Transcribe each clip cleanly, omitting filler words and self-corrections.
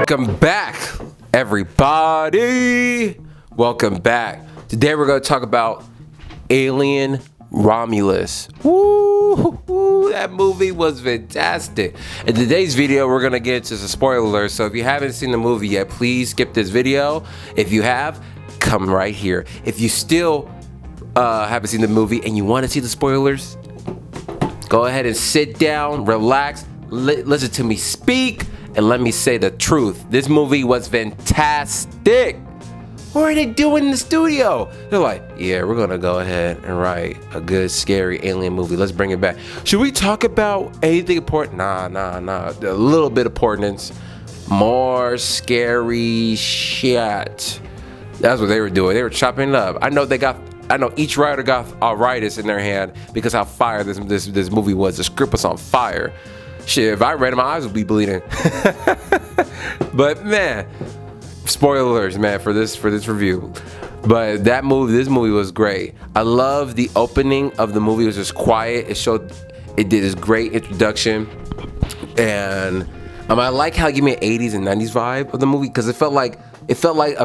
Welcome back, everybody. Welcome back. Today we're going to talk about Alien Romulus. Woo! That movie was fantastic. In today's video, we're going to get into the spoiler alert. So if you haven't seen the movie yet, please skip this video. If you have, come right here. If you still haven't seen the movie and you want to see the spoilers, go ahead and sit down, relax, listen to me speak, and let me say the truth. This movie was fantastic. What are they doing in the studio? They're like, yeah, we're gonna go ahead and write a good scary alien movie. Let's bring it back. Should we talk about anything important? Nah. A little bit of importance. More scary shit. That's what they were doing. They were chopping it up. I know each writer got arthritis in their hand because how fire this movie was. The script was on fire. Shit, if I read it, my eyes would be bleeding. But man, spoilers, man, for this review. But this movie was great. I love the opening of the movie. It was just quiet. It did this great introduction, and I like how it gave me an 80s and 90s vibe of the movie because it felt like a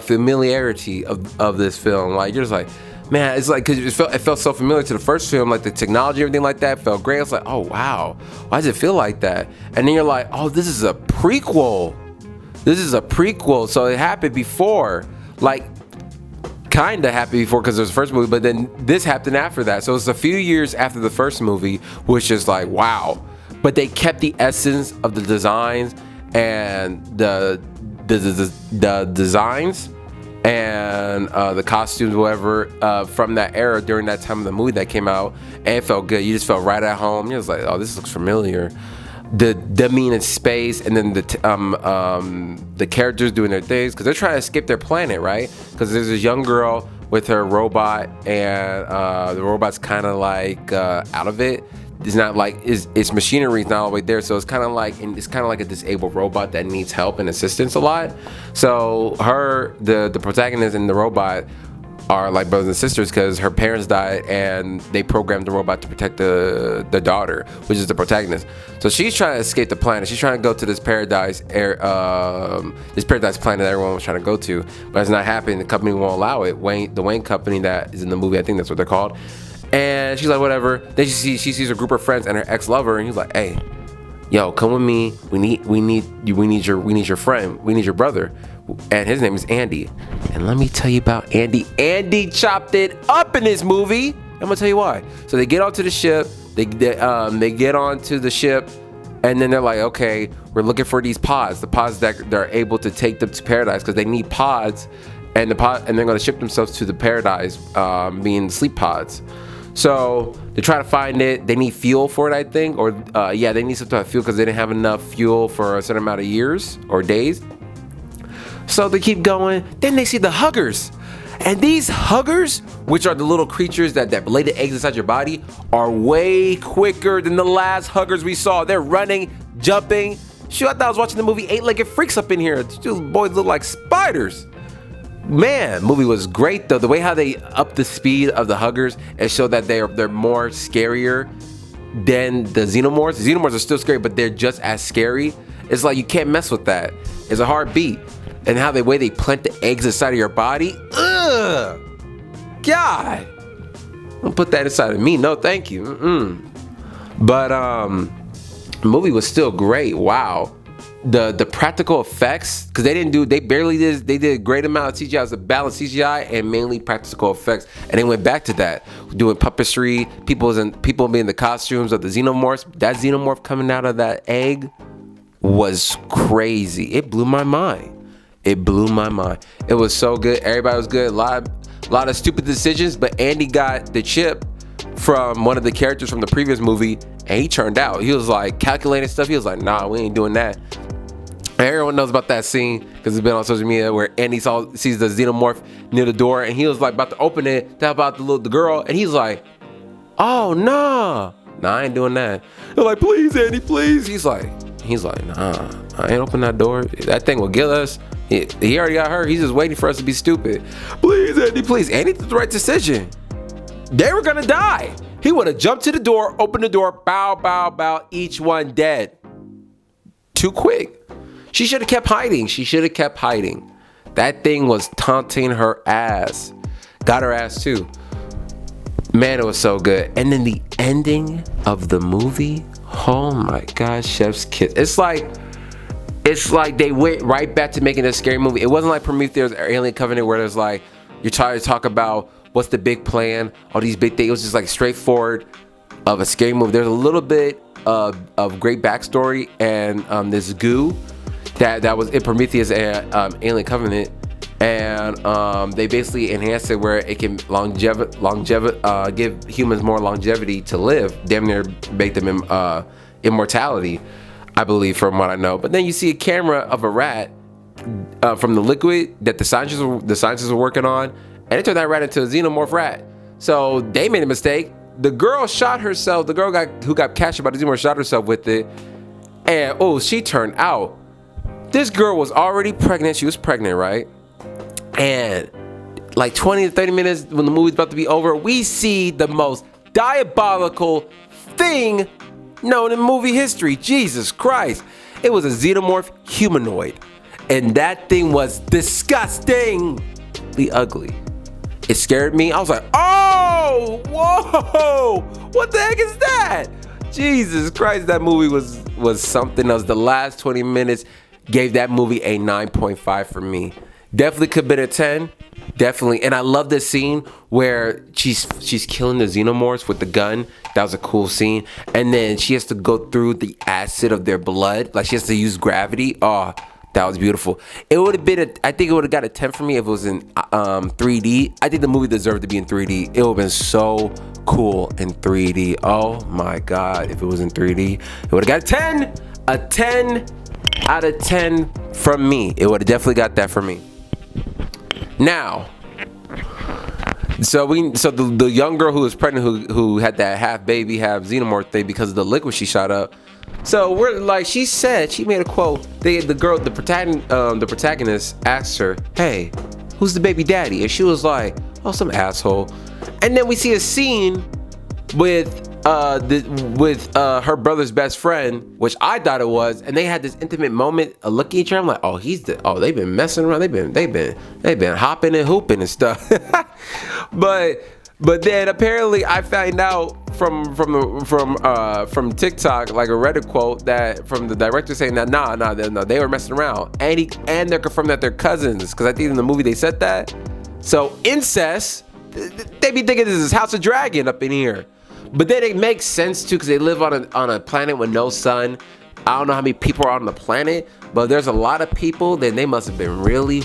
familiarity of this film. Like you're just like, man, it's like because it felt so familiar to the first film, like the technology, everything like that felt great. I was like, oh wow, why does it feel like that? And then you're like, oh, this is a prequel. So it happened before, like kind of happened before because it was the first movie, but then this happened after that. So it's a few years after the first movie, which is like wow. But they kept the essence of the designs and the designs and the costumes, whatever, from that era during that time of the movie that came out, and it felt good. You just felt right at home. You're just like, oh, this looks familiar. Them being in space, and then the characters doing their things because they're trying to escape their planet, right? Because there's this young girl with her robot, and the robot's kind of like out of it. It's not like its machinery is not all the way there, so it's kind of like a disabled robot that needs help and assistance a lot. So the protagonist and the robot are like brothers and sisters because her parents died and they programmed the robot to protect the daughter, which is the protagonist. So she's trying to escape the planet. She's trying to go to this paradise planet that everyone was trying to go to, but it's not happening. The company won't allow it. The Wayne company that is in the movie, I think that's what they're called. And she's like, whatever. Then she sees a group of friends and her ex-lover, and he's like, hey, yo, come with me. We need your friend. We need your brother. And his name is Andy. And let me tell you about Andy. Andy chopped it up in this movie. I'm gonna tell you why. So they get onto the ship. They get onto the ship, and then they're like, okay, we're looking for these pods. The pods that they're able to take them to paradise because they need pods, and they're gonna ship themselves to the paradise, being sleep pods. So they try to find it. They need fuel for it, I think, or they need some type of fuel because they didn't have enough fuel for a certain amount of years or days. So they keep going. Then they see the huggers, and these huggers, which are the little creatures that lay the eggs inside your body, are way quicker than the last huggers we saw. They're running, jumping. Shoot, I thought I was watching the movie Eight-Legged Freaks up in here. These boys look like spiders. Man, movie was great though. The way how they upped the speed of the huggers and showed that they're more scarier than the xenomorphs. The xenomorphs are still scary, but they're just as scary. It's like you can't mess with that. It's a hard beat. And how the way they plant the eggs inside of your body. Ugh. God. Don't put that inside of me. No, thank you. But the movie was still great. Wow. The practical effects, because they did a great amount of CGI. It was a balanced CGI and mainly practical effects, and they went back to that, doing puppetry, people being the costumes of the xenomorphs. That xenomorph coming out of that egg was crazy. It blew my mind. It was so good. Everybody was good. A lot of stupid decisions, but Andy got the chip from one of the characters from the previous movie, and he turned out. He was like calculating stuff. He was like, nah, we ain't doing that. Everyone knows about that scene because it's been on social media where Andy sees the xenomorph near the door, and he was like about to open it to help out the girl, and he's like, oh nah, I ain't doing that. They're like, please Andy, please. He's like, nah, I ain't open that door. That thing will kill us. He already got hurt. He's just waiting for us to be stupid. Please Andy, please. Andy did the right decision. They were gonna die. He would have jumped to the door, opened the door, bow, bow, bow, each one dead. Too quick. She should have kept hiding. She should have kept hiding. That thing was taunting her ass. Got her ass too. Man, it was so good. And then the ending of the movie, oh my God, Chef's Kiss. It's like they went right back to making a scary movie. It wasn't like Prometheus or Alien Covenant where there's like, you're trying to talk about what's the big plan, all these big things. It was just like straightforward of a scary movie. There's a little bit of great backstory and this goo that was in Prometheus and Alien Covenant. And they basically enhanced it where it can give humans more longevity to live. Damn near make them immortality, I believe, from what I know. But then you see a camera of a rat from the liquid that the scientists were working on, and it turned that rat into a xenomorph rat. So they made a mistake. The girl shot herself. The girl who got captured by the xenomorph shot herself with it, and she turned out. This girl was already pregnant. She was pregnant, right? And like 20 to 30 minutes when the movie's about to be over, we see the most diabolical thing known in movie history. Jesus Christ. It was a xenomorph humanoid. And that thing was disgustingly ugly. It scared me. I was like, oh, whoa, what the heck is that? Jesus Christ, that movie was something else. The last 20 minutes gave that movie a 9.5 for me. Definitely could have been a 10. Definitely. And I love this scene where she's killing the xenomorphs with the gun. That was a cool scene. And then she has to go through the acid of their blood. Like she has to use gravity. Oh, that was beautiful. It would have been I think it would have got a 10 for me if it was in 3D. I think the movie deserved to be in 3D. It would have been so cool in 3D. Oh my God. If it was in 3D, it would have got a 10. A 10 out of 10 from me. It would have definitely got that from me. Now, so the young girl who was pregnant, who had that half baby, half xenomorph thing because of the liquid she shot up. So we're like, she made a quote. The protagonist asked her, "Hey, who's the baby daddy?" And she was like, "Oh, some asshole." And then we see a scene with her brother's best friend, which I thought it was, and they had this intimate moment of looking at each other. I'm like, they've been messing around, they've been hopping and hooping and stuff. but then apparently I found out from TikTok, like a Reddit quote, that from the director saying that no, they were messing around, and they're confirming that they're cousins, because I think in the movie they said that. So incest, they be thinking this is House of Dragon up in here. But then it makes sense too, because they live on a planet with no sun. I don't know how many people are on the planet, but there's a lot of people. Then they must have been really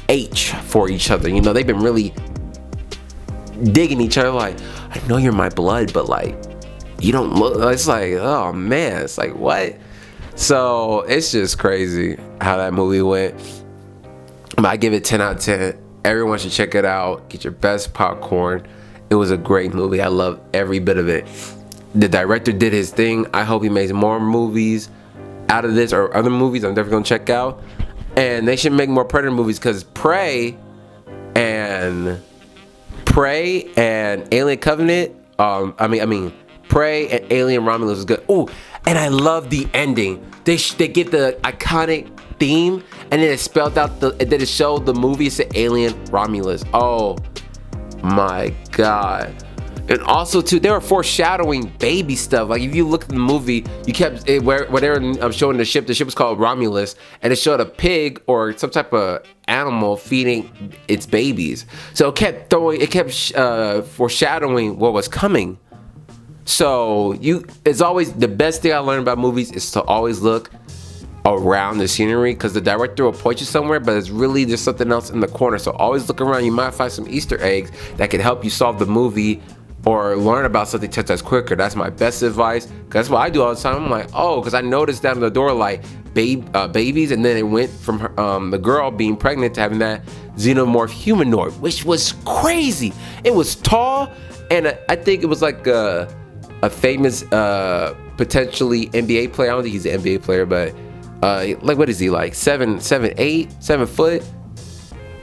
H for each other. You know, they've been really digging each other. Like, I know you're my blood, but like, you don't look. It's like, oh man, it's like what? So it's just crazy how that movie went. But I give it 10 out of 10. Everyone should check it out. Get your best popcorn. It was a great movie. I love every bit of it. The director did his thing. I hope he makes more movies out of this, or other movies I'm definitely gonna check out. And they should make more Predator movies, because Prey and Alien Covenant. Prey and Alien Romulus is good. Oh, and I love the ending. They get the iconic theme, and then it spelled out then it showed the movie. It said Alien Romulus. Oh my God. And also too, they were foreshadowing baby stuff. Like if you look at the movie, you kept where they were showing the ship was called Romulus, and it showed a pig or some type of animal feeding its babies. So it kept foreshadowing what was coming. So it's always the best thing I learned about movies is to always look around the scenery, because the director will point you somewhere, but it's really just something else in the corner. So always look around. You might find some Easter eggs that can help you solve the movie or learn about something 10 times quicker. That's my best advice, because that's what I do all the time. I'm like, because I noticed down the door like babies, and then it went from the girl being pregnant to having that xenomorph humanoid, which was crazy. It was tall, and I think it was like a famous potentially NBA player. I don't think he's an NBA player, but like what is he, like 7 foot,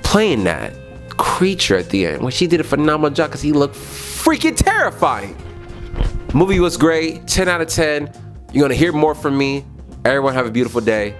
playing that creature at the end, when she did a phenomenal job, because he looked freaking terrifying. Movie was great. 10 out of 10. You're gonna hear more from me Everyone have a beautiful day.